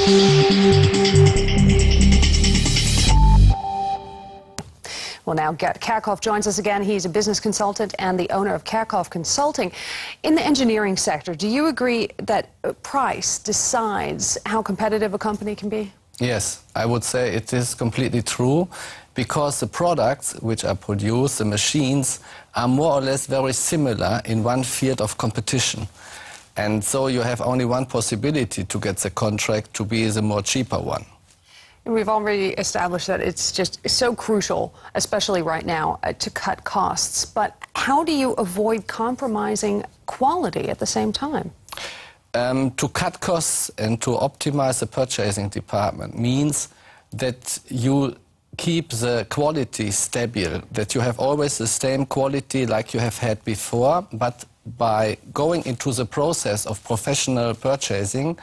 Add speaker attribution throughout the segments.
Speaker 1: Well, now Gerd Kerkhoff joins us again. He's a business consultant and the owner of Kerkhoff Consulting. In the engineering sector, do you agree that price decides how competitive a company can be?
Speaker 2: Yes, I would say it is completely true, because the products which are produced, the machines, are more or less very similar in one field of competition. And so you have only one possibility to get the contract to be the more cheaper one.
Speaker 1: And we've already established that it's just so crucial, especially right now, to cut costs. But how do you avoid compromising quality at the same time?
Speaker 2: To cut costs and to optimize the purchasing department means that you keep the quality stable, that you have always the same quality like you have had before, but by going into the process of professional purchasing,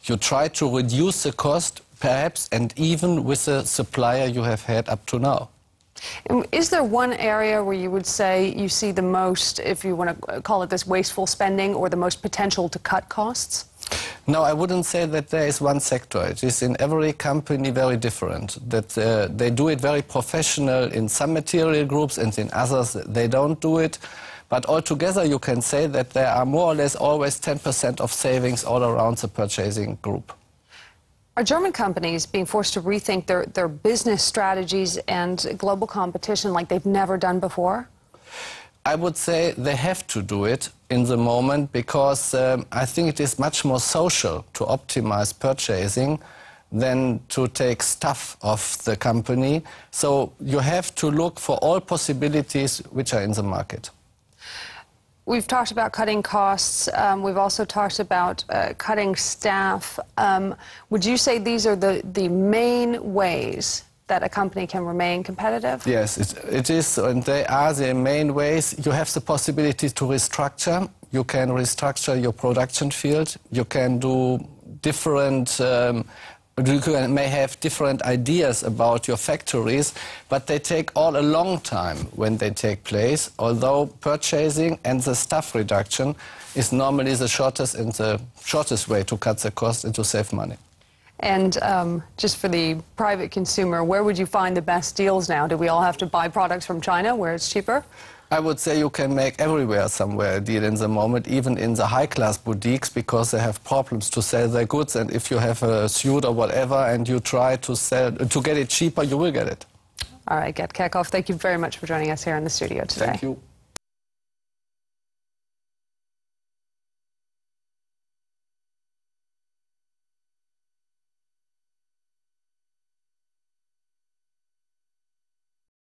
Speaker 2: you try to reduce the cost, perhaps, and even with the supplier you have had up to now.
Speaker 1: And is there one area where you would say you see the most, if you want to call it this, wasteful spending, or the most potential to cut costs?
Speaker 2: No, I wouldn't say that there is one sector. It is in every company very different. That they do it very professional in some material groups, and in others they don't do it. But altogether you can say that there are more or less always 10% of savings all around the purchasing group.
Speaker 1: Are German companies being forced to rethink their business strategies and global competition like they've never done before?
Speaker 2: I would say they have to do it in the moment, because I think it is much more social to optimize purchasing than to take stuff off the company. So you have to look for all possibilities which are in the market.
Speaker 1: We've talked about cutting costs. We've also talked about cutting staff. Would you say these are the main ways that a company can remain competitive?
Speaker 2: Yes, it is, and they are the main ways. You have the possibility to restructure. You can restructure your production field. You can do different you may have different ideas about your factories, but they take all a long time when they take place, although purchasing and the staff reduction is normally the shortest way to cut the cost and to save money.
Speaker 1: And just for the private consumer, where would you find the best deals now? Do we all have to buy products from China where it's cheaper?
Speaker 2: I would say you can make everywhere somewhere a deal in the moment, even in the high-class boutiques, because they have problems to sell their goods. And if you have a suit or whatever and you try to get it cheaper, you will get it.
Speaker 1: All right, Gerd Kerkhoff, thank you very much for joining us here in the studio today.
Speaker 2: Thank you.